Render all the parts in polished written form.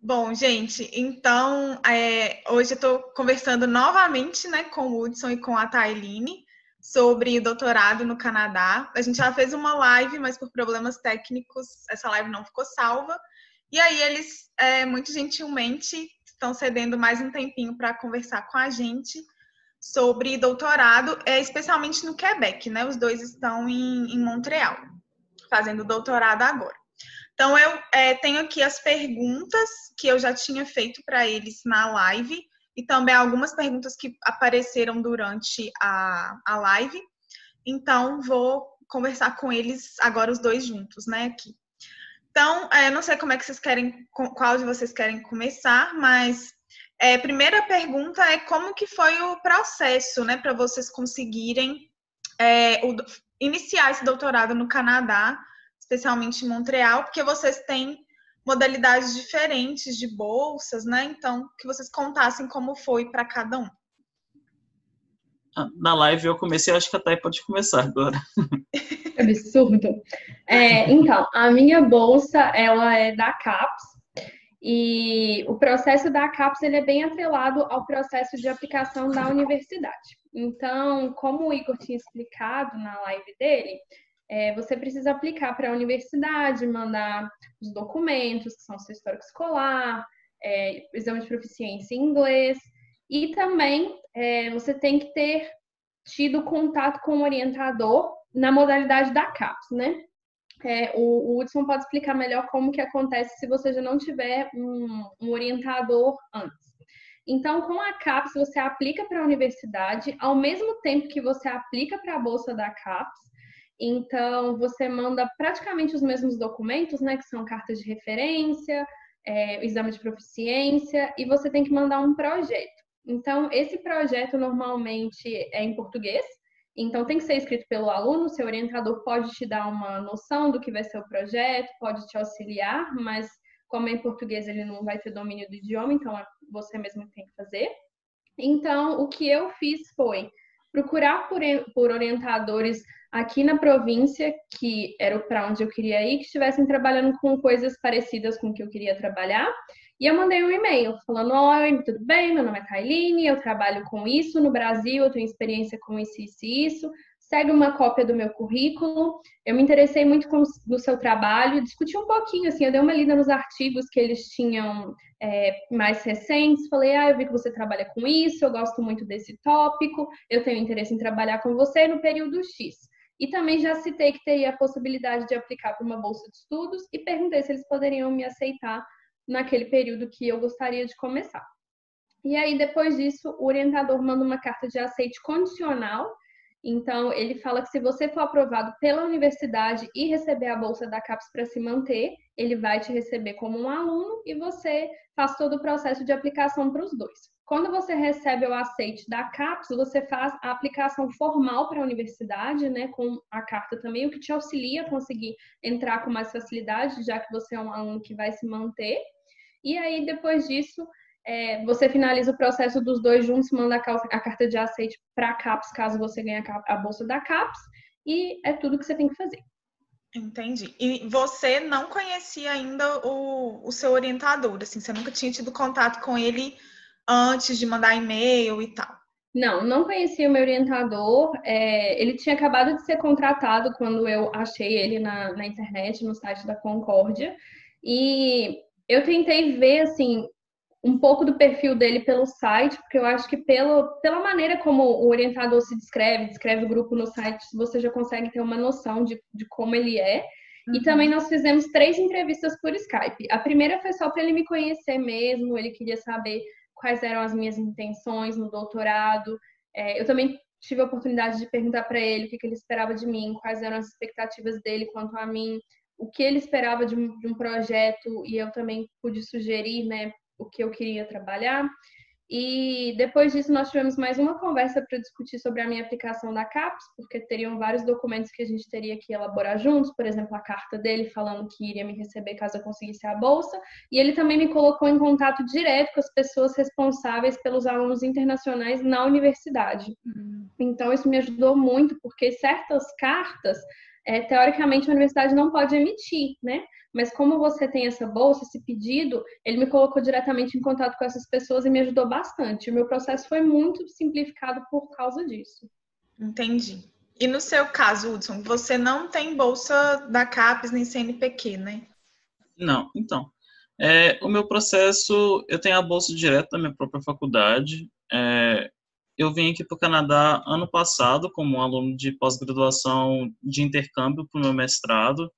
Bom, gente, então hoje eu estou conversando novamente, né, com o Hudson e com a Tailine sobre doutorado no Canadá. A gente já fez uma live, mas por problemas técnicos essa live não ficou salva. E aí eles, muito gentilmente, estão cedendo mais um tempinho para conversar com a gente sobre doutorado, especialmente no Quebec, né? Os dois estão em Montreal, fazendo doutorado agora. Então, eu tenho aqui as perguntas que eu já tinha feito para eles na live e também algumas perguntas que apareceram durante a live. Então, vou conversar com eles agora, os dois juntos, né, aqui. Então, não sei como é que vocês querem, qual de vocês querem começar, mas a primeira pergunta é como que foi o processo, né, para vocês conseguirem iniciar esse doutorado no Canadá, especialmente em Montreal, porque vocês têm modalidades diferentes de bolsas, né? Então, que vocês contassem como foi para cada um. Na live eu comecei, acho que a Thay pode começar agora. Absurdo. Então, a minha bolsa, ela é da CAPES, e o processo da CAPES ele é bem atrelado ao processo de aplicação da universidade. Então, como o Igor tinha explicado na live dele, você precisa aplicar para a universidade, mandar os documentos, que são seu histórico escolar, exame de proficiência em inglês, e também você tem que ter tido contato com o orientador na modalidade da CAPES, né? O Hudson pode explicar melhor como que acontece se você já não tiver um orientador antes. Então, com a CAPES, você aplica para a universidade ao mesmo tempo que você aplica para a bolsa da CAPES. Então, você manda praticamente os mesmos documentos, né? Que são cartas de referência, exame de proficiência, e você tem que mandar um projeto. Então, esse projeto normalmente é em português. Então, tem que ser escrito pelo aluno, seu orientador pode te dar uma noção do que vai ser o projeto, pode te auxiliar, mas como é em português, ele não vai ter domínio do idioma, então é você mesmo que tem que fazer. Então, o que eu fiz foi procurar por orientadores aqui na província, que era para onde eu queria ir, que estivessem trabalhando com coisas parecidas com o que eu queria trabalhar. E eu mandei um e-mail falando: oi, tudo bem? Meu nome é Tailine, eu trabalho com isso no Brasil, eu tenho experiência com isso, isso e isso. Segue uma cópia do meu currículo. Eu me interessei muito no seu trabalho, discuti um pouquinho, assim, eu dei uma lida nos artigos que eles tinham mais recentes. Falei: eu vi que você trabalha com isso, eu gosto muito desse tópico, eu tenho interesse em trabalhar com você no período X. E também já citei que teria a possibilidade de aplicar para uma bolsa de estudos e perguntei se eles poderiam me aceitar naquele período que eu gostaria de começar. E aí, depois disso, o orientador manda uma carta de aceite condicional. Então, ele fala que se você for aprovado pela universidade e receber a bolsa da CAPES para se manter, ele vai te receber como um aluno e você faz todo o processo de aplicação para os dois. Quando você recebe o aceite da CAPES, você faz a aplicação formal para a universidade, né, com a carta também, o que te auxilia a conseguir entrar com mais facilidade, já que você é um aluno que vai se manter. E aí, depois disso, você finaliza o processo dos dois juntos, manda a carta de aceite para a CAPES, caso você ganhe a bolsa da CAPES, e é tudo que você tem que fazer. Entendi. E você não conhecia ainda o seu orientador, assim, você nunca tinha tido contato com ele antes de mandar e-mail e tal? Não conhecia o meu orientador. Ele tinha acabado de ser contratado quando eu achei ele na internet, no site da Concórdia, e eu tentei ver, assim, um pouco do perfil dele pelo site, porque eu acho que pela maneira como o orientador se descreve o grupo no site, você já consegue ter uma noção de como ele é. Uhum. E também nós fizemos 3 entrevistas por Skype. A primeira foi só para ele me conhecer mesmo, ele queria saber quais eram as minhas intenções no doutorado. Eu também tive a oportunidade de perguntar para ele o que ele esperava de mim, quais eram as expectativas dele quanto a mim, o que ele esperava de um projeto, e eu também pude sugerir, né, o que eu queria trabalhar. E depois disso nós tivemos mais uma conversa para discutir sobre a minha aplicação da CAPES, porque teriam vários documentos que a gente teria que elaborar juntos, por exemplo, a carta dele falando que iria me receber caso eu conseguisse a bolsa, e ele também me colocou em contato direto com as pessoas responsáveis pelos alunos internacionais na universidade. Então isso me ajudou muito, porque certas cartas teoricamente a universidade não pode emitir, né? Mas como você tem essa bolsa, esse pedido, ele me colocou diretamente em contato com essas pessoas e me ajudou bastante. O meu processo foi muito simplificado por causa disso. Entendi. E no seu caso, Hudson, você não tem bolsa da CAPES nem CNPq, né? Não, então. O meu processo, eu tenho a bolsa direto da minha própria faculdade. Eu vim aqui para o Canadá ano passado como um aluno de pós-graduação de intercâmbio para o meu mestrado.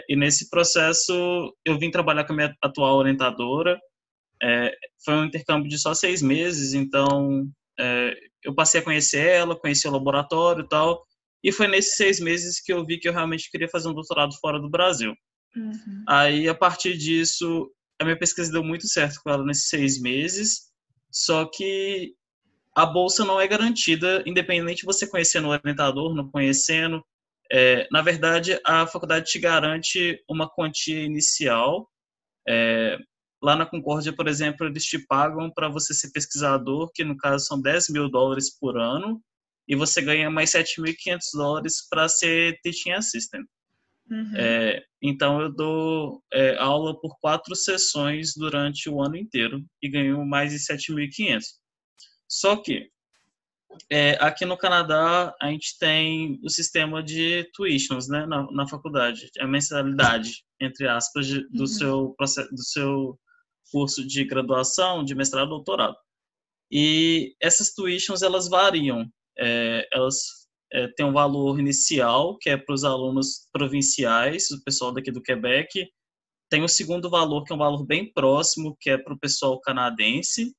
E nesse processo eu vim trabalhar com a minha atual orientadora. Foi um intercâmbio de só 6 meses, então eu passei a conhecer ela, conheci o laboratório e tal, e foi nesses 6 meses que eu vi que eu realmente queria fazer um doutorado fora do Brasil. Uhum. Aí, a partir disso, a minha pesquisa deu muito certo com ela nesses 6 meses, só que a bolsa não é garantida, independente de você conhecendo o orientador, não conhecendo. Na verdade, a faculdade te garante uma quantia inicial. Lá na Concórdia, por exemplo, eles te pagam para você ser pesquisador, que no caso são $10.000 por ano, e você ganha mais $7.500 para ser teaching assistant. Uhum. Então, eu dou aula por 4 sessões durante o ano inteiro e ganho mais de $7.500. Só que aqui no Canadá, a gente tem o sistema de tuitions, né, na faculdade, a mensalidade, entre aspas, do seu curso de graduação, de mestrado, doutorado. E essas tuitions, elas variam. Elas têm um valor inicial, que é para os alunos provinciais, o pessoal daqui do Quebec. Tem o segundo valor, que é um valor bem próximo, que é para o pessoal canadense.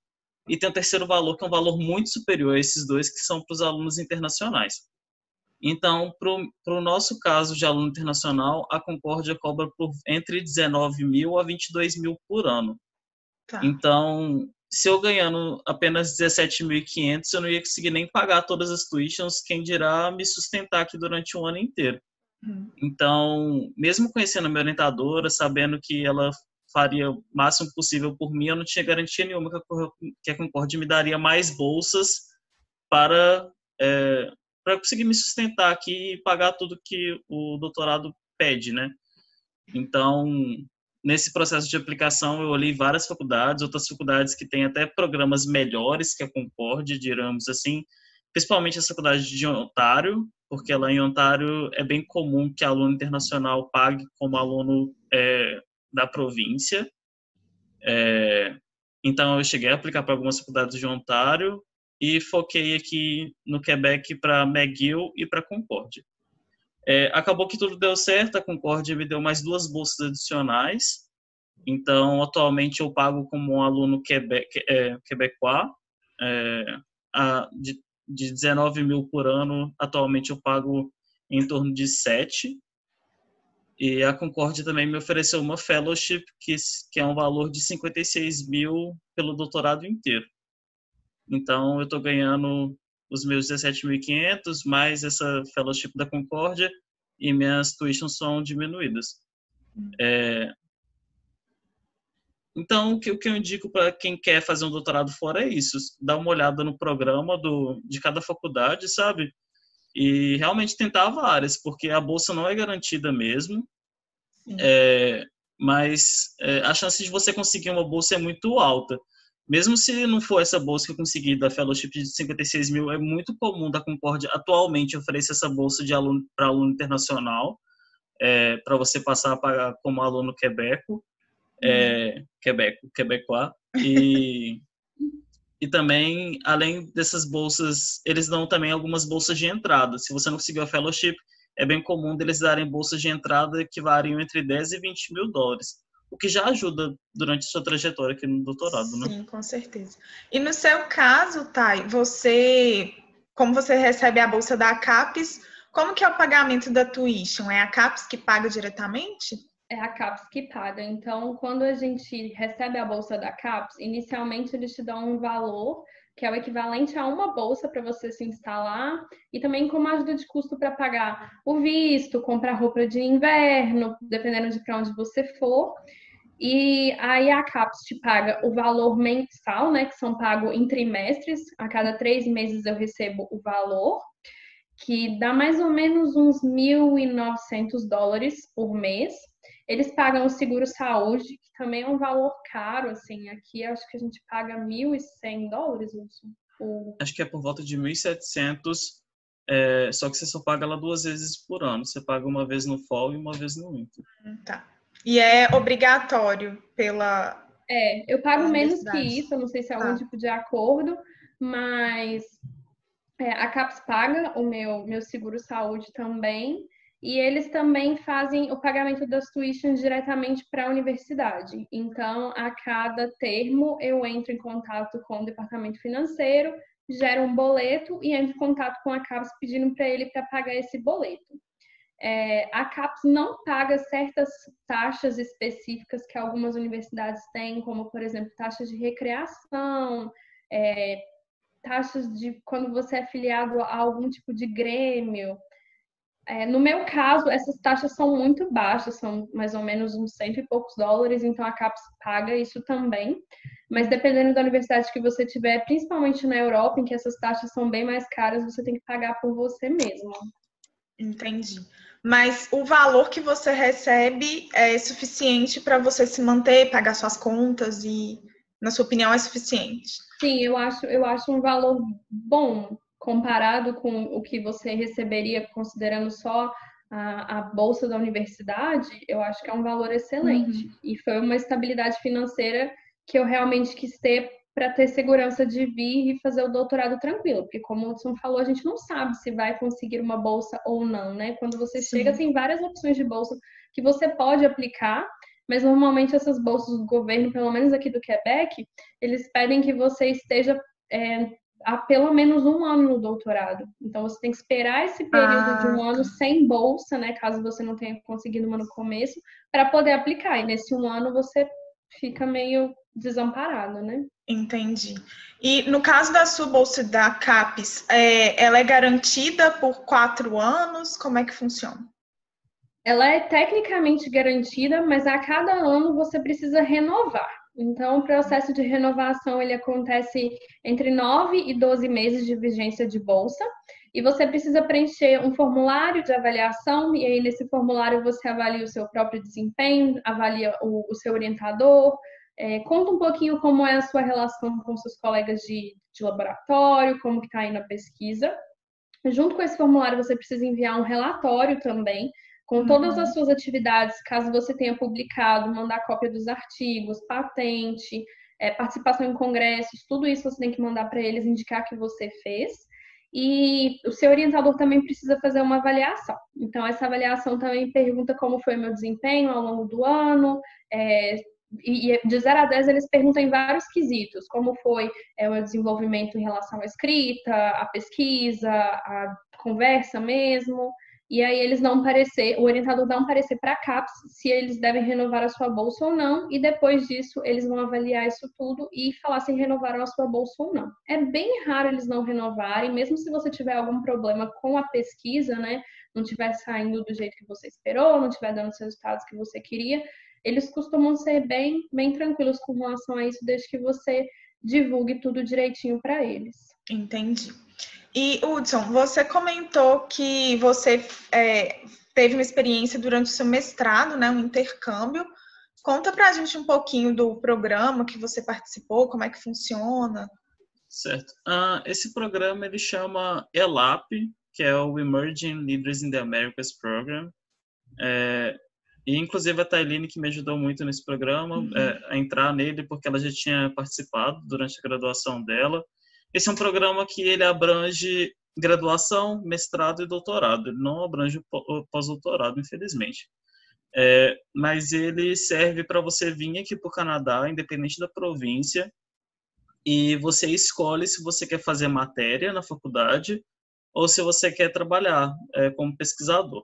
E tem o terceiro valor, que é um valor muito superior a esses dois, que são para os alunos internacionais. Então, para o nosso caso de aluno internacional, a Concórdia cobra por entre 19.000 a 22.000 por ano. Tá. Então, se eu ganhando apenas 17.500, eu não ia conseguir nem pagar todas as tuitions, quem dirá me sustentar aqui durante um ano inteiro. Então, mesmo conhecendo a minha orientadora, sabendo que ela faria o máximo possível por mim, eu não tinha garantia nenhuma que a Concórdia me daria mais bolsas para conseguir me sustentar aqui e pagar tudo que o doutorado pede, né? Então, nesse processo de aplicação, eu olhei várias faculdades, outras faculdades que têm até programas melhores que a Concórdia, digamos assim, principalmente a faculdade de Ontário, porque lá em Ontário é bem comum que aluno internacional pague como aluno da província. Então, eu cheguei a aplicar para algumas faculdades de Ontário e foquei aqui no Quebec para McGill e para Concórdia. Acabou que tudo deu certo, a Concórdia me deu mais 2 bolsas adicionais. Então, atualmente eu pago como um aluno quebecois, de 19.000 por ano, atualmente eu pago em torno de 7. E a Concórdia também me ofereceu uma fellowship, que é um valor de 56.000 pelo doutorado inteiro. Então, eu estou ganhando os meus 17.500, mais essa fellowship da Concórdia, e minhas tuitions são diminuídas. Então, o que eu indico para quem quer fazer um doutorado fora é isso. Dar uma olhada no programa de cada faculdade, sabe? E realmente tentar várias, porque a bolsa não é garantida mesmo. Mas a chance de você conseguir uma bolsa é muito alta. Mesmo se não for essa bolsa que eu consegui da fellowship de 56.000, é muito comum da Concórdia atualmente oferecer essa bolsa de aluno para aluno internacional, para você passar a pagar como aluno quebecois. E também, além dessas bolsas, eles dão também algumas bolsas de entrada. Se você não conseguiu a fellowship, é bem comum deles darem bolsas de entrada que variam entre 10 e 20 mil dólares, o que já ajuda durante a sua trajetória aqui no doutorado, né? Sim, com certeza. E no seu caso, Thay, como você recebe a bolsa da CAPES, como que é o pagamento da tuition? É a CAPES que paga diretamente? É a CAPES que paga. Então, quando a gente recebe a bolsa da CAPES, inicialmente eles te dão um valor que é o equivalente a uma bolsa para você se instalar e também como ajuda de custo para pagar o visto, comprar roupa de inverno, dependendo de para onde você for. E aí a CAPES te paga o valor mensal, né, que são pagos em trimestres. A cada 3 meses eu recebo o valor, que dá mais ou menos uns $1.900 por mês. Eles pagam o seguro-saúde, que também é um valor caro, assim. Aqui acho que a gente paga $1.100, Wilson. Acho que é por volta de 1.700, só que você só paga ela 2 vezes por ano. Você paga uma vez no fall e uma vez no winter. Tá. E é obrigatório pela... eu pago menos que universidade. isso, eu não sei se é algum tipo de acordo, mas a CAPES paga o meu seguro-saúde também, e eles também fazem o pagamento das tuitions diretamente para a universidade. Então, a cada termo, eu entro em contato com o departamento financeiro, gero um boleto e entro em contato com a CAPES pedindo para ele para pagar esse boleto. A CAPES não paga certas taxas específicas que algumas universidades têm, como, por exemplo, taxas de recreação, taxas de quando você é afiliado a algum tipo de grêmio. No meu caso, essas taxas são muito baixas, são mais ou menos uns $100 e poucos, então a CAPES paga isso também. Mas dependendo da universidade que você tiver, principalmente na Europa, em que essas taxas são bem mais caras, você tem que pagar por você mesmo. Entendi. Mas o valor que você recebe é suficiente para você se manter, pagar suas contas e, na sua opinião, é suficiente? Sim, eu acho um valor bom comparado com o que você receberia considerando só a bolsa da universidade. Eu acho que é um valor excelente. E foi uma estabilidade financeira que eu realmente quis ter para ter segurança de vir e fazer o doutorado tranquilo, porque como o Hudson falou, a gente não sabe se vai conseguir uma bolsa ou não, né? Quando você chega, tem várias opções de bolsa que você pode aplicar, mas normalmente essas bolsas do governo, pelo menos aqui do Quebec, eles pedem que você esteja há pelo menos 1 ano no doutorado. Então, você tem que esperar esse período de 1 ano sem bolsa, né? Caso você não tenha conseguido uma no começo, para poder aplicar. E nesse 1 ano você fica meio desamparado, né? Entendi. E no caso da sua bolsa da CAPES, ela é garantida por 4 anos? Como é que funciona? Ela é tecnicamente garantida, mas a cada ano você precisa renovar. Então, o processo de renovação ele acontece entre 9 e 12 meses de vigência de bolsa. E você precisa preencher um formulário de avaliação, e aí nesse formulário você avalia o seu próprio desempenho, avalia o seu orientador, conta um pouquinho como é a sua relação com seus colegas de laboratório, como que está aí na pesquisa. Junto com esse formulário, você precisa enviar um relatório também, com todas as suas atividades, caso você tenha publicado, mandar cópia dos artigos, patente, participação em congressos, tudo isso você tem que mandar para eles, indicar que você fez. E o seu orientador também precisa fazer uma avaliação. Então, essa avaliação também pergunta como foi o meu desempenho ao longo do ano, e de 0 a 10 eles perguntam em vários quesitos, como foi o meu desenvolvimento em relação à escrita, à pesquisa, à conversa mesmo. E aí eles dão um parecer, o orientador dá um parecer para a CAPES se eles devem renovar a sua bolsa ou não, e depois disso eles vão avaliar isso tudo e falar se renovaram a sua bolsa ou não. É bem raro eles não renovarem, mesmo se você tiver algum problema com a pesquisa, né, não estiver saindo do jeito que você esperou, não estiver dando os resultados que você queria, eles costumam ser bem, bem tranquilos com relação a isso, desde que você divulgue tudo direitinho para eles. Entendi. E, Hudson, você comentou que você teve uma experiência durante o seu mestrado, né, um intercâmbio. Conta pra gente um pouquinho do programa que você participou, como é que funciona. Certo. Esse programa ele chama ELAP, que é o Emerging Leaders in the Americas Program. E, inclusive, a Tailine que me ajudou muito nesse programa a entrar nele, porque ela já tinha participado durante a graduação dela. Esse é um programa que ele abrange graduação, mestrado e doutorado. Ele não abrange o pós-doutorado, infelizmente. Mas ele serve para você vir aqui para o Canadá, independente da província, e você escolhe se você quer fazer matéria na faculdade ou se você quer trabalhar como pesquisador.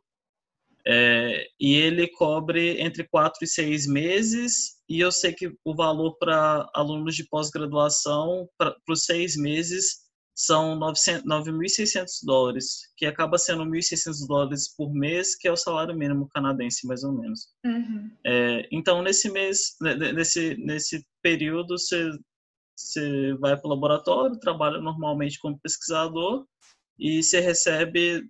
E ele cobre entre 4 e 6 meses, e eu sei que o valor para alunos de pós-graduação para os 6 meses são $9.600, que acaba sendo $1.600 por mês, que é o salário mínimo canadense, mais ou menos. Então, nesse período, você vai para o laboratório, trabalha normalmente como pesquisador, e você recebe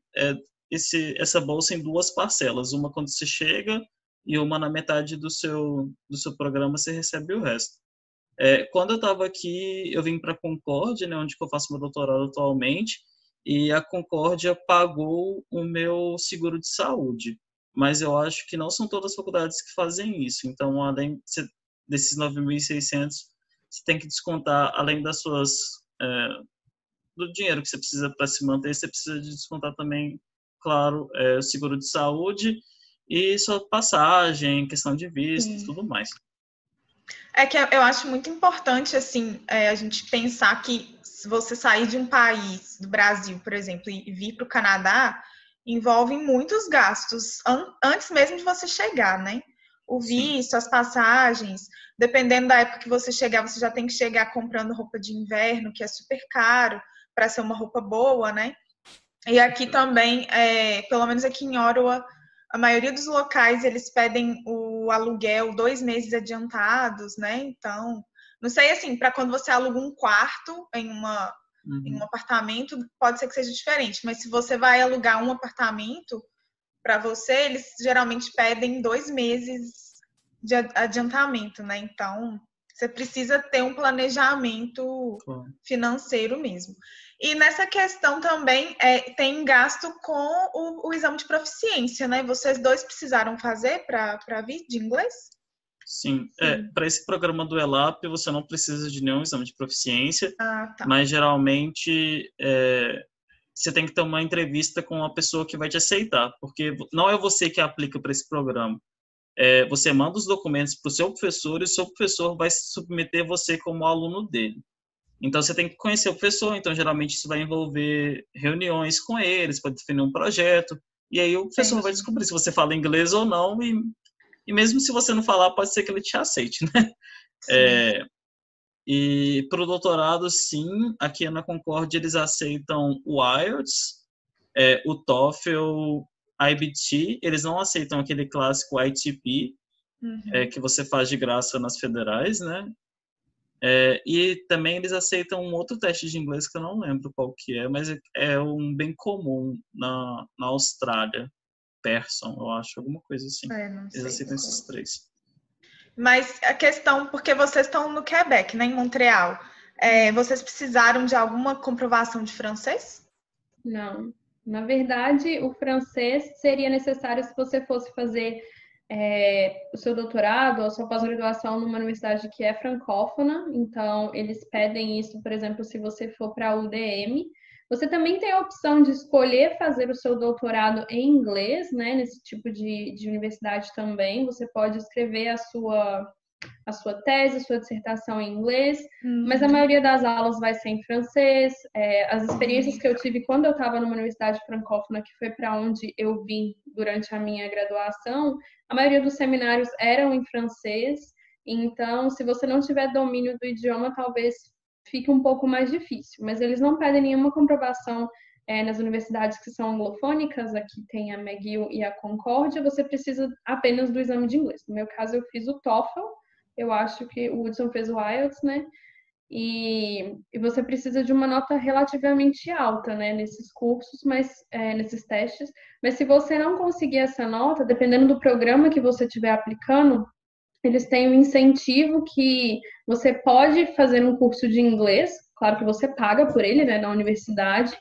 essa bolsa em 2 parcelas, uma quando você chega e uma na metade do seu programa você recebe o resto. Quando eu estava aqui, eu vim para a Concórdia, né, onde eu faço meu doutorado atualmente, e a Concórdia pagou o meu seguro de saúde, mas eu acho que não são todas as faculdades que fazem isso. Então, além desses 9.600, você tem que descontar, além das do dinheiro que você precisa para se manter, você precisa de descontar também, claro, o seguro de saúde e sua passagem, questão de visto e tudo mais. É que eu acho muito importante, assim, a gente pensar que se você sair de um país, do Brasil, por exemplo, e vir para o Canadá, envolve muitos gastos antes mesmo de você chegar, né? O visto, as passagens, dependendo da época que você chegar, você já tem que chegar comprando roupa de inverno, que é super caro, para ser uma roupa boa, né? E aqui também, pelo menos aqui em Ottawa, a maioria dos locais, eles pedem o aluguel 2 meses adiantados, né? Então, não sei, assim, para quando você aluga um quarto em um apartamento, pode ser que seja diferente, mas se você vai alugar um apartamento para você, eles geralmente pedem 2 meses de adiantamento, né? Então, você precisa ter um planejamento financeiro mesmo. E nessa questão também tem gasto com o exame de proficiência, né? Vocês dois precisaram fazer para vir de inglês? Sim. Para esse programa do ELAP, você não precisa de nenhum exame de proficiência, tá. Mas geralmente você tem que ter uma entrevista com uma pessoa que vai te aceitar, porque não é você que aplica para esse programa. Você manda os documentos para o seu professor e o seu professor vai submeter você como aluno dele. Então, você tem que conhecer o professor, então geralmente isso vai envolver reuniões com eles para definir um projeto, e aí o professor vai descobrir se você fala inglês ou não, e mesmo se você não falar, pode ser que ele te aceite, né? E para o doutorado, sim, aqui na Concórdia eles aceitam o IELTS, o TOEFL, IBT, eles não aceitam aquele clássico ITP, que você faz de graça nas federais, né? E também eles aceitam um outro teste de inglês que eu não lembro qual que é, mas é um bem comum na Austrália, Pearson, eu acho, alguma coisa assim. Eles aceitam esses 3. Mas a questão, porque vocês estão no Quebec, né, em Montreal, vocês precisaram de alguma comprovação de francês? Não. Na verdade, o francês seria necessário se você fosse fazer o seu doutorado ou a sua pós-graduação numa universidade que é francófona. Então, eles pedem isso, por exemplo, se você for para a UDM. Você também tem a opção de escolher fazer o seu doutorado em inglês, né? Nesse tipo de universidade também. Você pode escrever a sua tese, a sua dissertação em inglês, mas a maioria das aulas vai ser em francês. As experiências que eu tive quando eu estava numa universidade francófona, que foi para onde eu vim durante a minha graduação, a maioria dos seminários eram em francês. Então, se você não tiver domínio do idioma, talvez fique um pouco mais difícil, mas eles não pedem nenhuma comprovação nas universidades que são anglofônicas. Aqui tem a McGill e a Concórdia, você precisa apenas do exame de inglês. No meu caso, eu fiz o TOEFL, eu acho que o Hudson fez o IELTS, né? E você precisa de uma nota relativamente alta, né, nesses cursos, nesses testes. Mas se você não conseguir essa nota, dependendo do programa que você estiver aplicando, eles têm um incentivo que você pode fazer um curso de inglês, claro que você paga por ele, né, na universidade,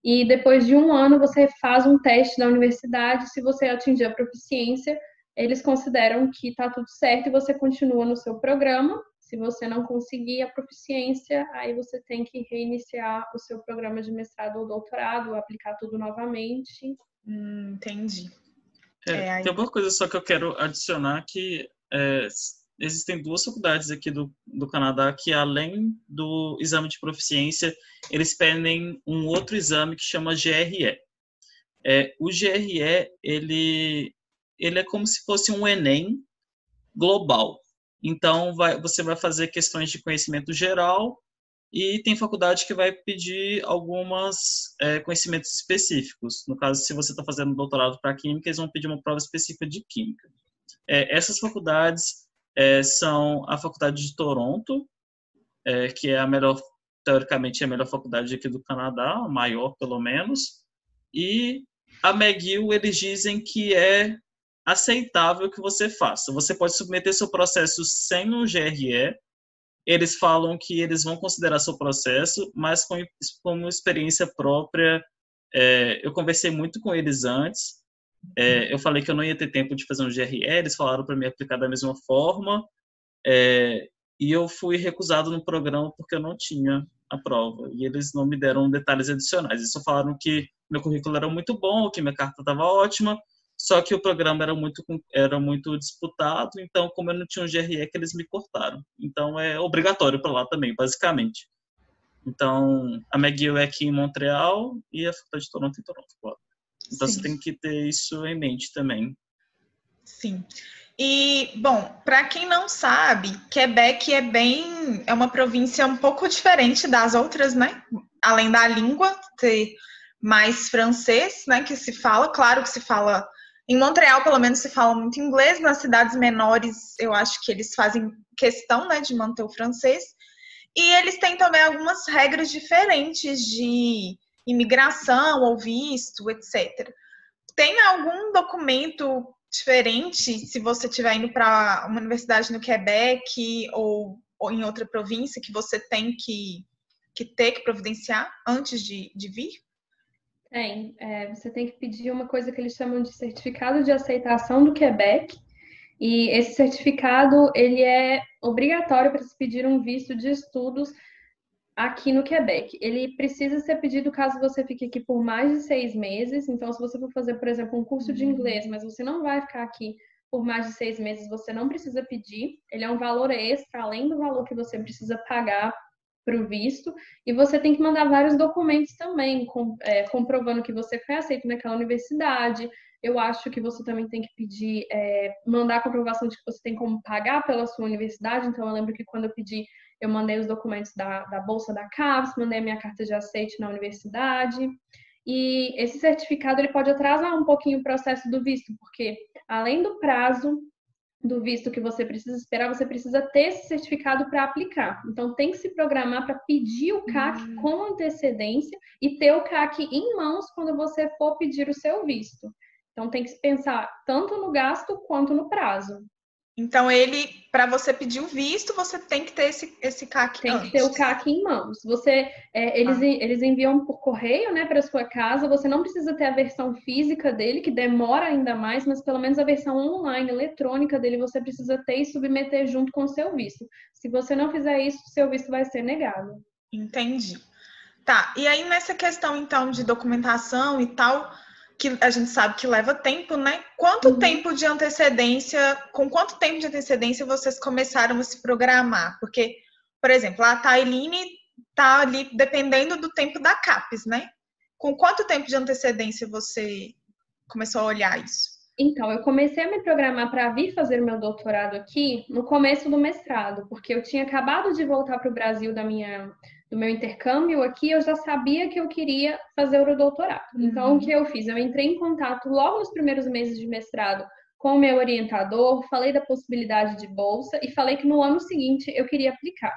e depois de 1 ano você faz um teste na universidade. Se você atingir a proficiência, eles consideram que está tudo certo e você continua no seu programa. Se você não conseguir a proficiência, aí você tem que reiniciar o seu programa de mestrado ou doutorado, aplicar tudo novamente. Entendi. Tem uma coisa só que eu quero adicionar, que existem 2 faculdades aqui do Canadá que, além do exame de proficiência, eles pedem um outro exame que chama GRE. O GRE, ele é como se fosse um Enem global. Então, você vai fazer questões de conhecimento geral, e tem faculdade que vai pedir alguns conhecimentos específicos. No caso, se você está fazendo doutorado para Química, eles vão pedir uma prova específica de Química. Essas faculdades são a Faculdade de Toronto, que é a melhor teoricamente é a melhor faculdade aqui do Canadá, a maior pelo menos, e a McGill, eles dizem que é aceitável que você faça. Você pode submeter seu processo sem um GRE, eles falam que eles vão considerar seu processo, mas com experiência própria. Eu conversei muito com eles antes, eu falei que eu não ia ter tempo de fazer um GRE, eles falaram para mim aplicar da mesma forma, e eu fui recusado no programa porque eu não tinha a prova, e eles não me deram detalhes adicionais. Eles só falaram que meu currículo era muito bom, que minha carta estava ótima, só que o programa era muito disputado, então, como eu não tinha um GRE, que eles me cortaram. Então, é obrigatório para lá também, basicamente. Então, a McGill é aqui em Montreal e a Faculdade de Toronto em Toronto, claro. Então, Sim. você tem que ter isso em mente também. Sim. E, bom, para quem não sabe, Quebec é uma província um pouco diferente das outras, né? Além da língua, ter mais francês, né, que se fala, claro que se fala, em Montreal pelo menos se fala muito inglês, nas cidades menores eu acho que eles fazem questão, né, de manter o francês, e eles têm também algumas regras diferentes de imigração ou visto, etc. Tem algum documento diferente se você estiver indo para uma universidade no Quebec ou em outra província que você tem que providenciar antes de vir? Tem. Você tem que pedir uma coisa que eles chamam de certificado de aceitação do Quebec. E esse certificado, ele é obrigatório para se pedir um visto de estudos aqui no Quebec. Ele precisa ser pedido caso você fique aqui por mais de 6 meses. Então, se você for fazer, por exemplo, um curso de inglês, mas você não vai ficar aqui por mais de 6 meses, você não precisa pedir. Ele é um valor extra, além do valor que você precisa pagar para o visto, e você tem que mandar vários documentos também, comprovando que você foi aceito naquela universidade. Eu acho que você também tem que pedir, mandar a comprovação de que você tem como pagar pela sua universidade. Então, eu lembro que quando eu pedi, eu mandei os documentos da bolsa da CAPES, mandei a minha carta de aceite na universidade. E esse certificado ele pode atrasar um pouquinho o processo do visto, porque além do prazo do visto que você precisa esperar, você precisa ter esse certificado para aplicar. Então, tem que se programar para pedir o CAC com antecedência e ter o CAC em mãos quando você for pedir o seu visto. Então, tem que se pensar tanto no gasto quanto no prazo. Então, para você pedir o visto, você tem que ter esse CAC Tem antes. que ter o CAC em mãos. Eles enviam por correio, né, para sua casa. Você não precisa ter a versão física dele, que demora ainda mais, mas pelo menos a versão online, eletrônica dele, você precisa ter e submeter junto com o seu visto. Se você não fizer isso, seu visto vai ser negado. Entendi. Tá, e aí nessa questão, então, de documentação e tal, que a gente sabe que leva tempo, né? Com quanto tempo de antecedência vocês começaram a se programar? Porque, por exemplo, a Tailine está ali dependendo do tempo da CAPES, né? Com quanto tempo de antecedência você começou a olhar isso? Então, eu comecei a me programar para vir fazer o meu doutorado aqui no começo do mestrado, porque eu tinha acabado de voltar para o Brasil do meu intercâmbio aqui, eu já sabia que eu queria fazer o doutorado. Então, o que eu fiz? Eu entrei em contato logo nos primeiros meses de mestrado com o meu orientador, falei da possibilidade de bolsa e falei que no ano seguinte eu queria aplicar.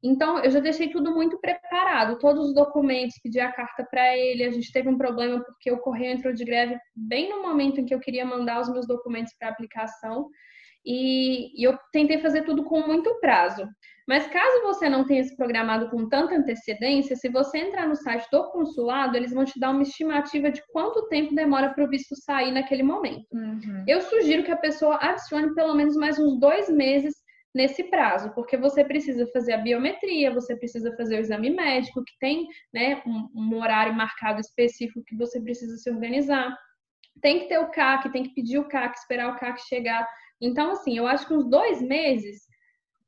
Então, eu já deixei tudo muito preparado, todos os documentos, pedi a carta para ele. A gente teve um problema porque o correio entrou de greve bem no momento em que eu queria mandar os meus documentos para aplicação. E eu tentei fazer tudo com muito prazo. Mas caso você não tenha se programado com tanta antecedência, se você entrar no site do consulado, eles vão te dar uma estimativa de quanto tempo demora para o visto sair naquele momento. Eu sugiro que a pessoa adicione pelo menos mais uns 2 meses nesse prazo, porque você precisa fazer a biometria, você precisa fazer o exame médico, que tem, né, um horário marcado específico que você precisa se organizar. Tem que ter o CAC, tem que pedir o CAC, esperar o CAC chegar. Então, assim, eu acho que uns 2 meses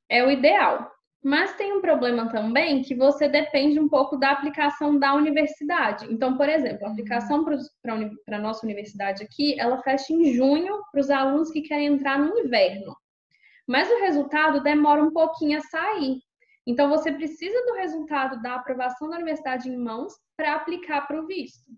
é o ideal. Mas tem um problema também que você depende um pouco da aplicação da universidade. Então, por exemplo, a aplicação para a nossa universidade aqui, ela fecha em junho para os alunos que querem entrar no inverno. Mas o resultado demora um pouquinho a sair. Então, você precisa do resultado da aprovação da universidade em mãos para aplicar para o visto.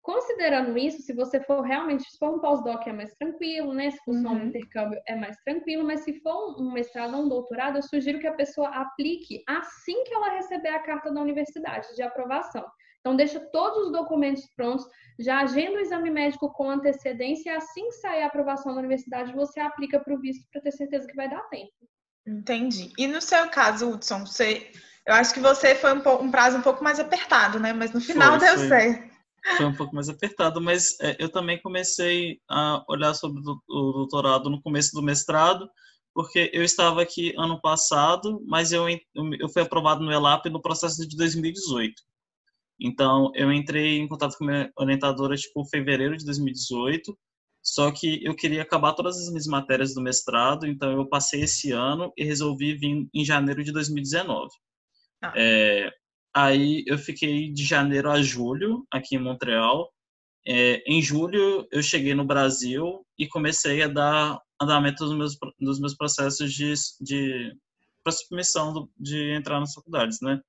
Considerando isso, se você for realmente, se for um pós-doc é mais tranquilo, né? Se for só um intercâmbio é mais tranquilo, mas se for um mestrado ou um doutorado, eu sugiro que a pessoa aplique assim que ela receber a carta da universidade de aprovação. Então, deixa todos os documentos prontos, já agenda o exame médico com antecedência e assim que sair a aprovação da universidade, você aplica para o visto para ter certeza que vai dar tempo. Entendi. E no seu caso, Hudson, eu acho que você foi um prazo um pouco mais apertado, né? Mas no final deu certo. Foi um pouco mais apertado, mas eu também comecei a olhar sobre o doutorado no começo do mestrado, porque eu estava aqui ano passado, mas eu fui aprovado no ELAP no processo de 2018. Então, eu entrei em contato com minha orientadora, tipo, em fevereiro de 2018, só que eu queria acabar todas as minhas matérias do mestrado, então eu passei esse ano e resolvi vir em janeiro de 2019. Aí eu fiquei de janeiro a julho aqui em Montreal. Em julho eu cheguei no Brasil e comecei a dar andamento dos meus processos para submissão de entrar nas faculdades, né?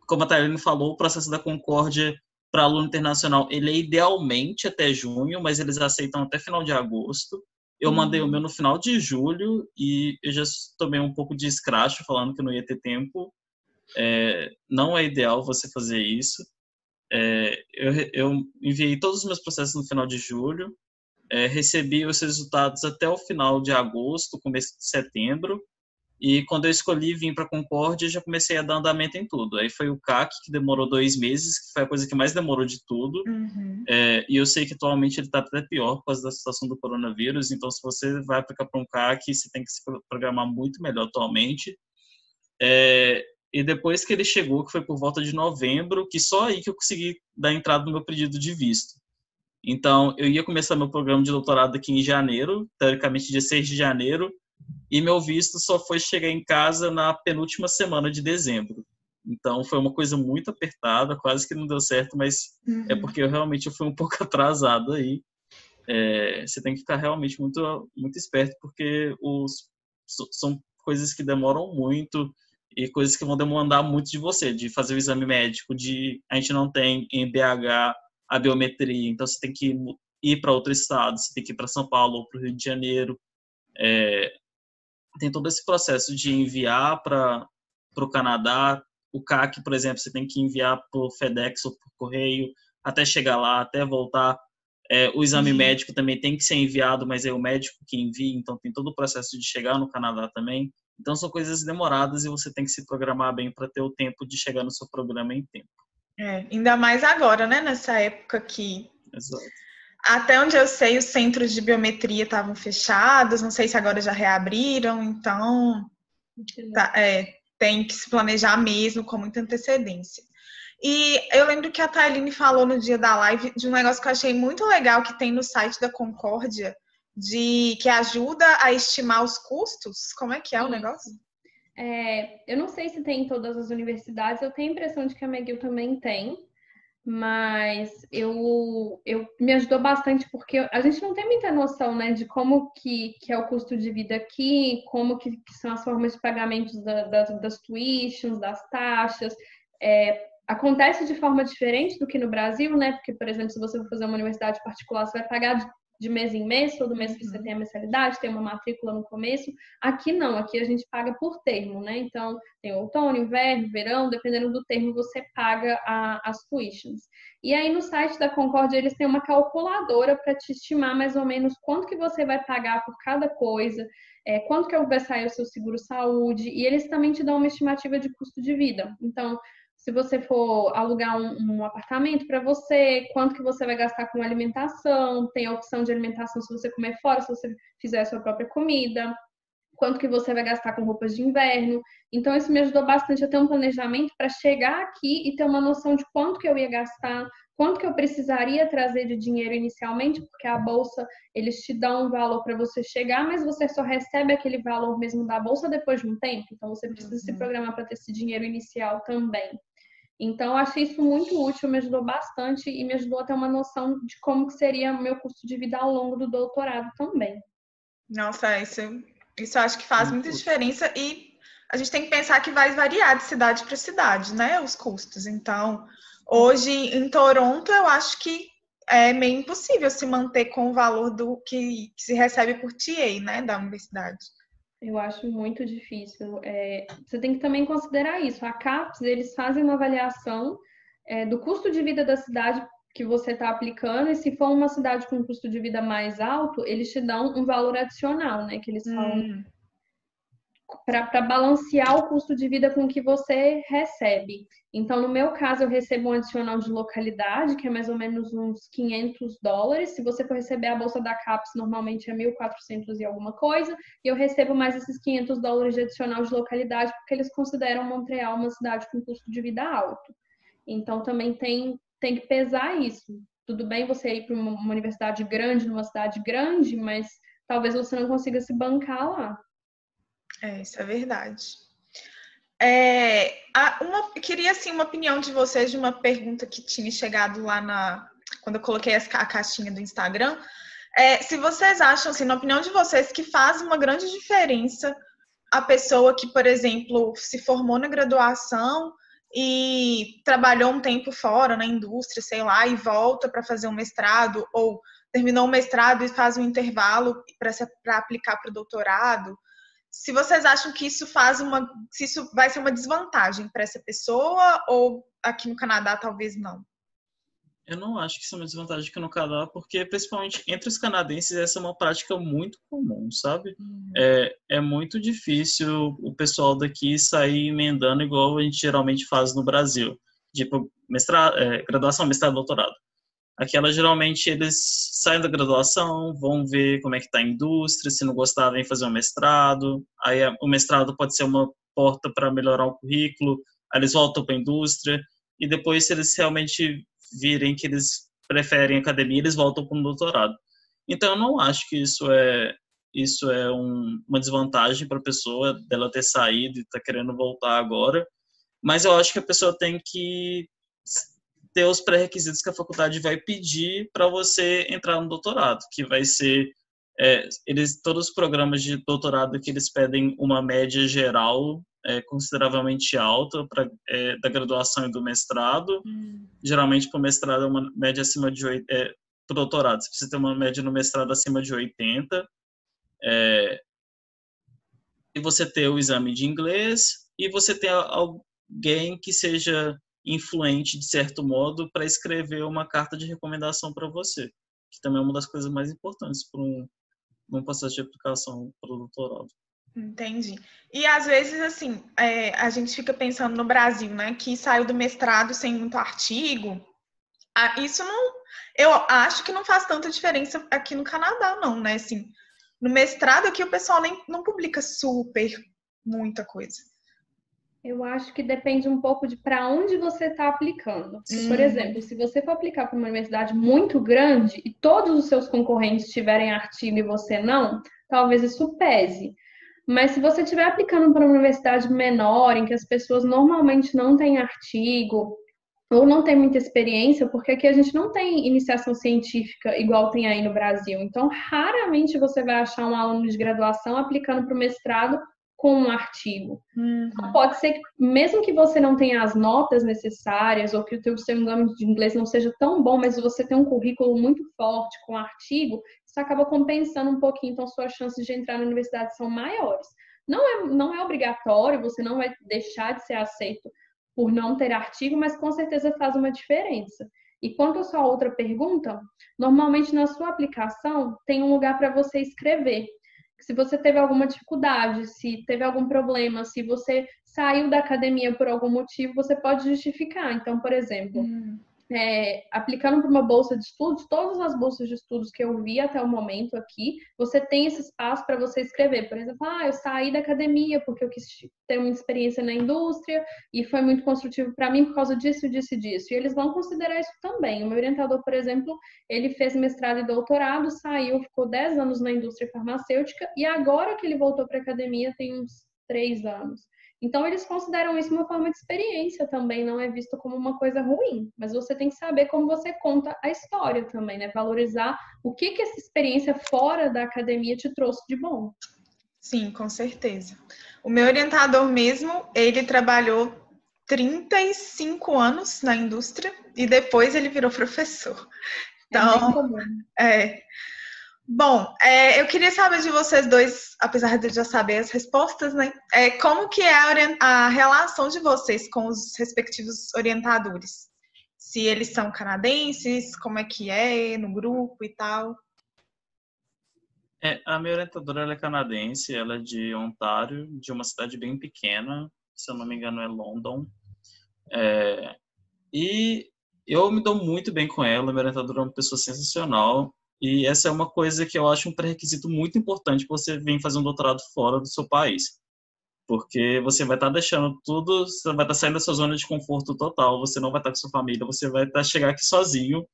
Como a Thailene falou, o processo da Concórdia para aluno internacional, ele é idealmente até junho, mas eles aceitam até final de agosto. Eu mandei o meu no final de julho e eu já tomei um pouco de escracho falando que não ia ter tempo. Não é ideal você fazer isso. Eu enviei todos os meus processos no final de julho, recebi os resultados até o final de agosto, começo de setembro, e quando eu escolhi vir para a Concórdia, já comecei a dar andamento em tudo. Aí foi o CAC, que demorou 2 meses, que foi a coisa que mais demorou de tudo. E eu sei que atualmente ele está até pior por causa da situação do coronavírus, então se você vai aplicar para um CAC, você tem que se programar muito melhor atualmente. E depois que ele chegou, que foi por volta de novembro, que só aí que eu consegui dar entrada no meu pedido de visto. Então, eu ia começar meu programa de doutorado aqui em janeiro, teoricamente dia 6 de janeiro, e meu visto só foi chegar em casa na penúltima semana de dezembro. Então, foi uma coisa muito apertada, quase que não deu certo, mas é porque eu fui um pouco atrasado aí. Você tem que ficar realmente muito, muito esperto, porque são coisas que demoram muito e coisas que vão demandar muito de você, de fazer o exame médico, a gente não tem em BH a biometria, então você tem que ir para outro estado, você tem que ir para São Paulo ou para o Rio de Janeiro. Tem todo esse processo de enviar para o Canadá. O CAC, por exemplo, você tem que enviar por FedEx ou por correio até chegar lá, até voltar. O exame médico também tem que ser enviado, mas é o médico que envia, então tem todo o processo de chegar no Canadá também. Então são coisas demoradas e você tem que se programar bem para ter o tempo de chegar no seu programa em tempo. Ainda mais agora, né? Nessa época que... Exato. Até onde eu sei, os centros de biometria estavam fechados, não sei se agora já reabriram, então tem que se planejar mesmo com muita antecedência. E eu lembro que a Thailene falou no dia da live de um negócio que eu achei muito legal que tem no site da Concórdia, que ajuda a estimar os custos. Como é que é o negócio? Eu não sei se tem em todas as universidades, eu tenho a impressão de que a McGill também tem, mas me ajudou bastante porque a gente não tem muita noção, né, de como que é o custo de vida aqui, como que são as formas de pagamentos das tuitions, das taxas. Acontece de forma diferente do que no Brasil, né? Porque, por exemplo, se você for fazer uma universidade particular, você vai pagar de mês em mês, todo mês que você tem a mensalidade, tem uma matrícula no começo. Aqui não, aqui a gente paga por termo, né? Então, tem outono, inverno, verão, dependendo do termo, você paga as tuitions. E aí, no site da Concórdia, eles têm uma calculadora para te estimar mais ou menos quanto que você vai pagar por cada coisa, quanto que vai sair o seu seguro-saúde, e eles também te dão uma estimativa de custo de vida. Então, se você for alugar um apartamento para você, quanto que você vai gastar com alimentação, tem a opção de alimentação se você comer fora, se você fizer a sua própria comida, quanto que você vai gastar com roupas de inverno. Então, isso me ajudou bastante a ter um planejamento para chegar aqui e ter uma noção de quanto que eu ia gastar, quanto que eu precisaria trazer de dinheiro inicialmente, porque a bolsa, eles te dão um valor para você chegar, mas você só recebe aquele valor mesmo da bolsa depois de um tempo. Então, você precisa se programar para ter esse dinheiro inicial também. Então, eu achei isso muito útil, me ajudou bastante e me ajudou a ter uma noção de como que seria o meu custo de vida ao longo do doutorado também. Nossa, isso eu acho que faz muita diferença e a gente tem que pensar que vai variar de cidade para cidade, né, os custos. Então, Hoje, em Toronto, eu acho que é meio impossível se manter com o valor do que se recebe por TA, né, da universidade. Eu acho muito difícil. Você tem que também considerar isso. A CAPES, eles fazem uma avaliação do custo de vida da cidade que você está aplicando, e se for uma cidade com custo de vida mais alto, eles te dão um valor adicional, né? Que eles falam para balancear o custo de vida com o que você recebe. Então, no meu caso, eu recebo um adicional de localidade, que é mais ou menos uns $500. Se você for receber a bolsa da CAPES, normalmente é 1.400 e alguma coisa, e eu recebo mais esses $500 de adicional de localidade, porque eles consideram Montreal uma cidade com custo de vida alto. Então, também tem que pesar isso. Tudo bem você ir para uma universidade grande, numa cidade grande, mas talvez você não consiga se bancar lá. Isso é verdade. Queria, assim, uma opinião de vocês de uma pergunta que tinha chegado lá quando eu coloquei a caixinha do Instagram. Se vocês acham, assim, na opinião de vocês, que faz uma grande diferença a pessoa que, por exemplo, se formou na graduação e trabalhou um tempo fora na indústria, sei lá, e volta para fazer um mestrado, ou terminou o mestrado e faz um intervalo para aplicar para o doutorado. Se vocês acham que isso se isso vai ser uma desvantagem para essa pessoa, ou aqui no Canadá talvez não? Eu não acho que isso é uma desvantagem aqui no Canadá, porque principalmente entre os canadenses essa é uma prática muito comum, sabe? É muito difícil o pessoal daqui sair emendando igual a gente geralmente faz no Brasil, tipo graduação, mestrado, doutorado. Aquela, geralmente, eles saem da graduação, vão ver como é que está a indústria, se não gostar, vem fazer um mestrado. Aí o mestrado pode ser uma porta para melhorar o currículo, aí eles voltam para a indústria, e depois, se eles realmente virem que eles preferem academia, eles voltam para um doutorado. Então, eu não acho que isso é uma desvantagem para a pessoa, dela ter saído e estar querendo voltar agora, mas eu acho que a pessoa tem que ter os pré-requisitos que a faculdade vai pedir para você entrar no doutorado, que vai ser todos os programas de doutorado que eles pedem uma média geral consideravelmente alta da graduação e do mestrado. Geralmente para o mestrado é uma média acima de 8, para o doutorado, você precisa ter uma média no mestrado acima de 80, e você ter o exame de inglês, e você ter alguém que seja influente, de certo modo, para escrever uma carta de recomendação para você, que também é uma das coisas mais importantes para um processo de aplicação para o doutorado. Entendi. E às vezes, assim, a gente fica pensando no Brasil, né, que saiu do mestrado sem muito artigo. Isso não, eu acho que não faz tanta diferença aqui no Canadá, não, né? Assim, no mestrado aqui o pessoal não publica super muita coisa. Eu acho que depende um pouco de para onde você está aplicando. Por exemplo, se você for aplicar para uma universidade muito grande e todos os seus concorrentes tiverem artigo e você não, talvez isso pese. Mas se você estiver aplicando para uma universidade menor, em que as pessoas normalmente não têm artigo ou não têm muita experiência, porque aqui a gente não tem iniciação científica igual tem aí no Brasil. Então, raramente você vai achar um aluno de graduação aplicando para o mestrado com um artigo. Então, pode ser que, mesmo que você não tenha as notas necessárias, ou que o seu exame de inglês não seja tão bom, mas você tem um currículo muito forte com artigo, isso acaba compensando um pouquinho, então suas chances de entrar na universidade são maiores. Não é obrigatório, você não vai deixar de ser aceito por não ter artigo, mas com certeza faz uma diferença. E quanto à sua outra pergunta, normalmente na sua aplicação tem um lugar para você escrever. Se você teve alguma dificuldade, se teve algum problema, se você saiu da academia por algum motivo, você pode justificar. Então, por exemplo, aplicando para uma bolsa de estudos, todas as bolsas de estudos que eu vi até o momento aqui, você tem esse espaço para você escrever. Por exemplo, eu saí da academia porque eu quis ter uma experiência na indústria e foi muito construtivo para mim por causa disso, disso e disso. E eles vão considerar isso também. O meu orientador, por exemplo, ele fez mestrado e doutorado, saiu, ficou 10 anos na indústria farmacêutica e agora que ele voltou para a academia tem uns 3 anos. Então, eles consideram isso uma forma de experiência também, não é visto como uma coisa ruim. Mas você tem que saber como você conta a história também, né? Valorizar o que essa experiência fora da academia te trouxe de bom. Sim, com certeza. O meu orientador mesmo, ele trabalhou 35 anos na indústria e depois ele virou professor. É bem comum. Bom, eu queria saber de vocês dois, apesar de eu já saber as respostas, né? Como que é a relação de vocês com os respectivos orientadores? Se eles são canadenses, como é que é no grupo e tal? A minha orientadora ela é canadense, ela é de Ontário, de uma cidade bem pequena, se eu não me engano é London. E eu me dou muito bem com ela, minha orientadora é uma pessoa sensacional. E essa é uma coisa que eu acho um pré-requisito muito importante para você vir fazer um doutorado fora do seu país. Porque você vai estar deixando tudo, você vai estar saindo da sua zona de conforto total, você não vai estar com sua família, você vai estar chegar aqui sozinho.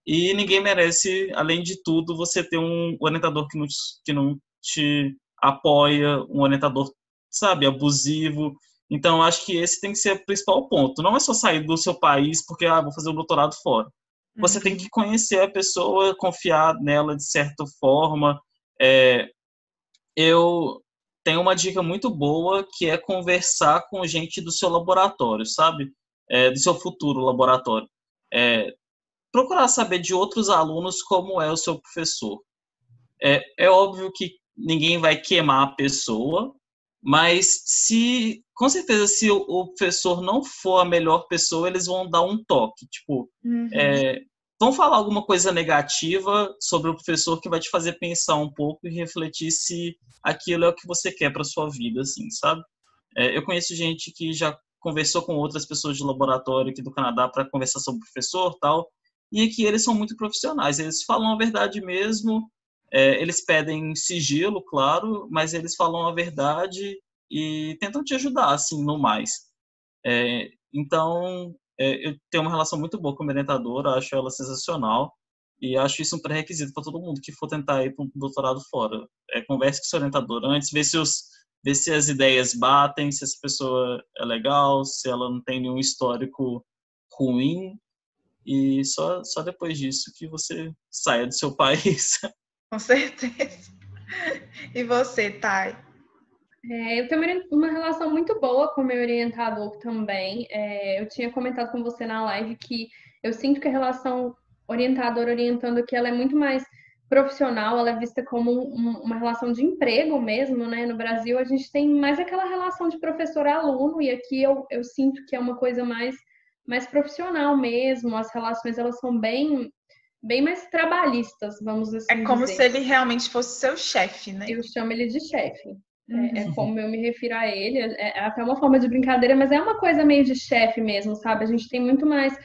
E ninguém merece, além de tudo, você ter um orientador que não te apoia, um orientador, sabe, abusivo. Então, eu acho que esse tem que ser o principal ponto. Não é só sair do seu país porque, vou fazer um doutorado fora. Você tem que conhecer a pessoa, confiar nela de certa forma. Eu tenho uma dica muito boa que é conversar com gente do seu laboratório, sabe? Do seu futuro laboratório. Procurar saber de outros alunos como é o seu professor. É óbvio que ninguém vai queimar a pessoa, mas com certeza, se o professor não for a melhor pessoa, eles vão dar um toque. Tipo, vão falar alguma coisa negativa sobre o professor que vai te fazer pensar um pouco e refletir se aquilo é o que você quer para sua vida, assim, sabe? Eu conheço gente que já conversou com outras pessoas de laboratório aqui do Canadá para conversar sobre o professor e tal, e aqui eles são muito profissionais, eles falam a verdade mesmo, eles pedem sigilo, claro, mas eles falam a verdade e tentam te ajudar, assim, no mais. Então, eu tenho uma relação muito boa com a minha orientadora, acho ela sensacional, e acho isso um pré-requisito para todo mundo que for tentar ir para um doutorado fora. Converse com o seu orientador antes, vê se as ideias batem, se essa pessoa é legal, se ela não tem nenhum histórico ruim, e só depois disso que você saia do seu país. Com certeza. E você, Thay? Eu tenho uma relação muito boa com o meu orientador também. Eu tinha comentado com você na live que eu sinto que a relação orientador-orientando aqui ela é muito mais profissional, ela é vista como uma relação de emprego mesmo, né? No Brasil a gente tem mais aquela relação de professor-aluno e aqui eu sinto que é uma coisa mais profissional mesmo. As relações elas são bem mais trabalhistas, vamos assim dizer. É como se ele realmente fosse seu chefe, né? Eu chamo ele de chefe. É como eu me refiro a ele. É até uma forma de brincadeira, mas é uma coisa meio de chefe mesmo, sabe? A gente tem muito mais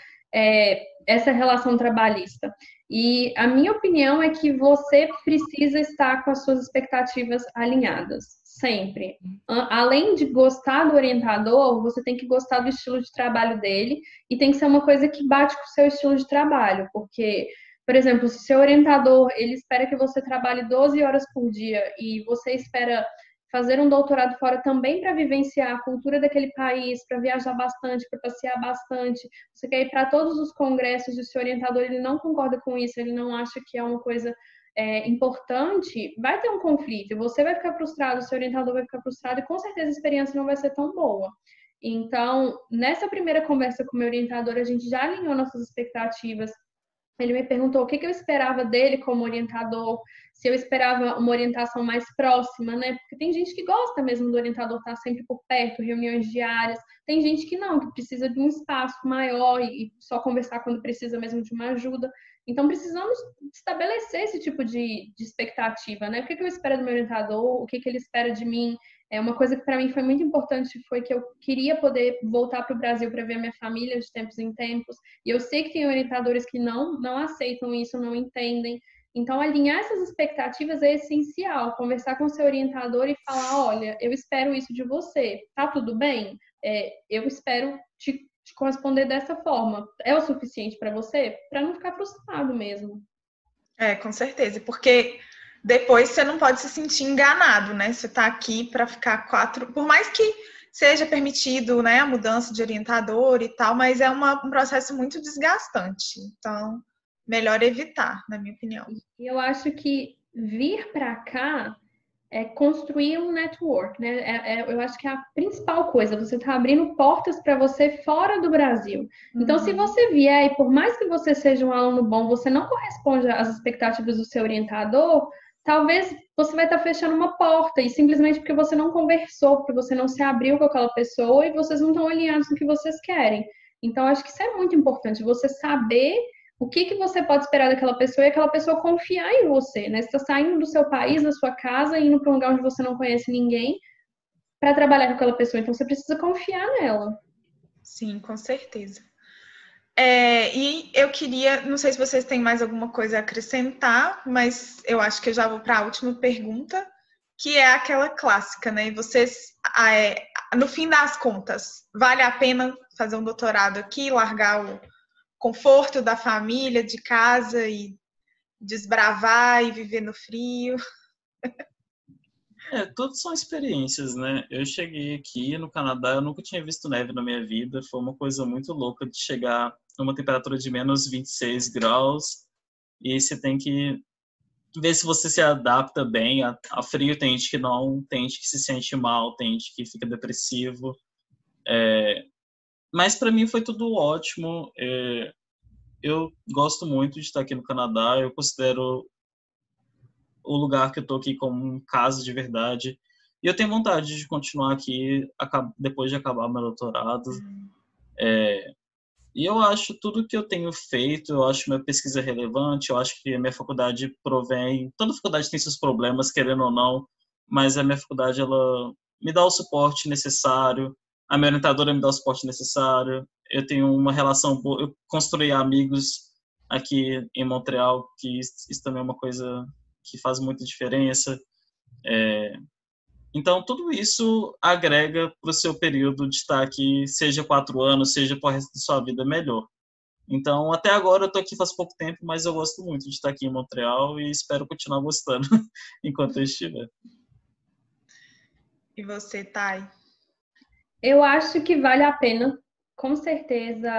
essa relação trabalhista. E a minha opinião é que você precisa estar com as suas expectativas alinhadas, sempre. Além de gostar do orientador, você tem que gostar do estilo de trabalho dele e tem que ser uma coisa que bate com o seu estilo de trabalho, porque... Por exemplo, se o seu orientador ele espera que você trabalhe 12 horas por dia e você espera fazer um doutorado fora também para vivenciar a cultura daquele país, para viajar bastante, para passear bastante, você quer ir para todos os congressos e o seu orientador ele não concorda com isso, ele não acha que é uma coisa importante, vai ter um conflito. Você vai ficar frustrado, o seu orientador vai ficar frustrado e com certeza a experiência não vai ser tão boa. Então, nessa primeira conversa com o meu orientador, a gente já alinhou nossas expectativas. Ele me perguntou o que eu esperava dele como orientador, se eu esperava uma orientação mais próxima, né? Porque tem gente que gosta mesmo do orientador estar sempre por perto, reuniões diárias. Tem gente que não, que precisa de um espaço maior e só conversar quando precisa mesmo de uma ajuda. Então, precisamos estabelecer esse tipo de expectativa, né? O que eu espero do meu orientador, o que ele espera de mim. Uma coisa que para mim foi muito importante foi que eu queria poder voltar para o Brasil para ver a minha família de tempos em tempos. E eu sei que tem orientadores que não aceitam isso, não entendem. Então, alinhar essas expectativas é essencial. Conversar com o seu orientador e falar, olha, eu espero isso de você. Tá tudo bem? Eu espero te corresponder dessa forma. É o suficiente para você? Para não ficar frustrado mesmo. Com certeza. Porque... depois você não pode se sentir enganado, né? Você está aqui para ficar 4... Por mais que seja permitido, né, a mudança de orientador e tal, mas é um processo muito desgastante. Então, melhor evitar, na minha opinião. E eu acho que vir para cá construir um network, né? Eu acho que é a principal coisa, você está abrindo portas para você fora do Brasil. Então, se você vier, e por mais que você seja um aluno bom, você não corresponde às expectativas do seu orientador, talvez você vai estar fechando uma porta, e simplesmente porque você não conversou, porque você não se abriu com aquela pessoa, e vocês não estão alinhados no que vocês querem. Então, acho que isso é muito importante, você saber o que você pode esperar daquela pessoa e aquela pessoa confiar em você, né? Você está saindo do seu país, da sua casa, indo para um lugar onde você não conhece ninguém para trabalhar com aquela pessoa. Então, você precisa confiar nela. Sim, com certeza. E eu queria, não sei se vocês têm mais alguma coisa a acrescentar, mas eu acho que eu já vou para a última pergunta, que é aquela clássica, né? Vocês, no fim das contas, vale a pena fazer um doutorado aqui, largar o conforto da família, de casa e desbravar e viver no frio? Tudo são experiências, né? Eu cheguei aqui no Canadá, eu nunca tinha visto neve na minha vida, foi uma coisa muito louca de chegar numa temperatura de menos 26 graus e você tem que ver se você se adapta bem a frio. Tem gente que não, tem gente que se sente mal, tem gente que fica depressivo. Mas para mim foi tudo ótimo. Eu gosto muito de estar aqui no Canadá, eu considero o lugar que eu estou aqui como um casa de verdade. E eu tenho vontade de continuar aqui depois de acabar meu doutorado. E eu acho tudo que eu tenho feito, eu acho minha pesquisa relevante, eu acho que a minha faculdade provém... Toda faculdade tem seus problemas, querendo ou não, mas a minha faculdade, ela me dá o suporte necessário, a minha orientadora me dá o suporte necessário, eu tenho uma relação boa, eu construí amigos aqui em Montreal, que isso também é uma coisa que faz muita diferença. Então, tudo isso agrega para o seu período de estar aqui, seja 4 anos, seja para o resto da sua vida, melhor. Então, até agora eu estou aqui faz pouco tempo, mas eu gosto muito de estar aqui em Montreal e espero continuar gostando enquanto eu estiver. E você, Thay? Eu acho que vale a pena, com certeza,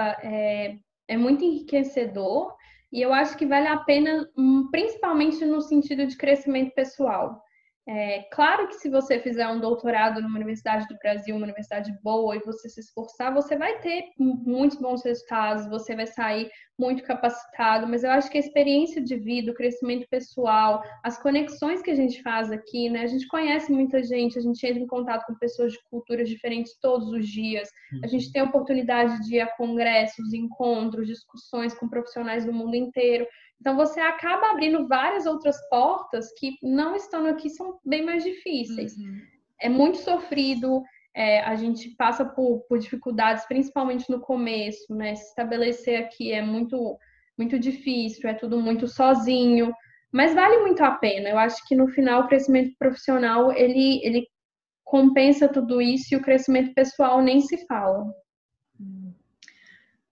é muito enriquecedor, e eu acho que vale a pena, principalmente no sentido de crescimento pessoal. Claro que se você fizer um doutorado numa universidade do Brasil, uma universidade boa, e você se esforçar, você vai ter muitos bons resultados, você vai sair muito capacitado, mas eu acho que a experiência de vida, o crescimento pessoal, as conexões que a gente faz aqui, né? A gente conhece muita gente, a gente entra em contato com pessoas de culturas diferentes todos os dias, a gente tem a oportunidade de ir a congressos, encontros, discussões com profissionais do mundo inteiro. Então, você acaba abrindo várias outras portas que, não estando aqui, são bem mais difíceis. É muito sofrido, a gente passa por dificuldades, principalmente no começo, né? Se estabelecer aqui é muito, muito difícil, é tudo muito sozinho, mas vale muito a pena. Eu acho que, no final, o crescimento profissional, ele compensa tudo isso, e o crescimento pessoal nem se fala.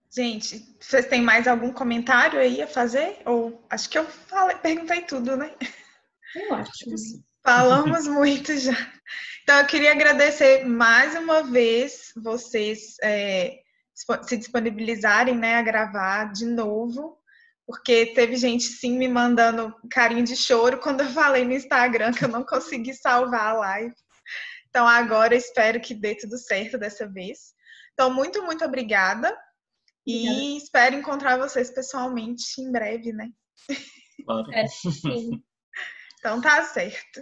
Gente, vocês têm mais algum comentário aí a fazer? Ou acho que eu perguntei tudo, né? Eu acho que sim. Falamos muito já. Então, eu queria agradecer mais uma vez vocês se disponibilizarem, né, a gravar de novo, porque teve gente, sim, me mandando carinho de choro quando eu falei no Instagram que eu não consegui salvar a live. Então, agora eu espero que dê tudo certo dessa vez. Então, muito, muito obrigada. E espero encontrar vocês pessoalmente em breve, né? Claro. Sim. Então tá certo.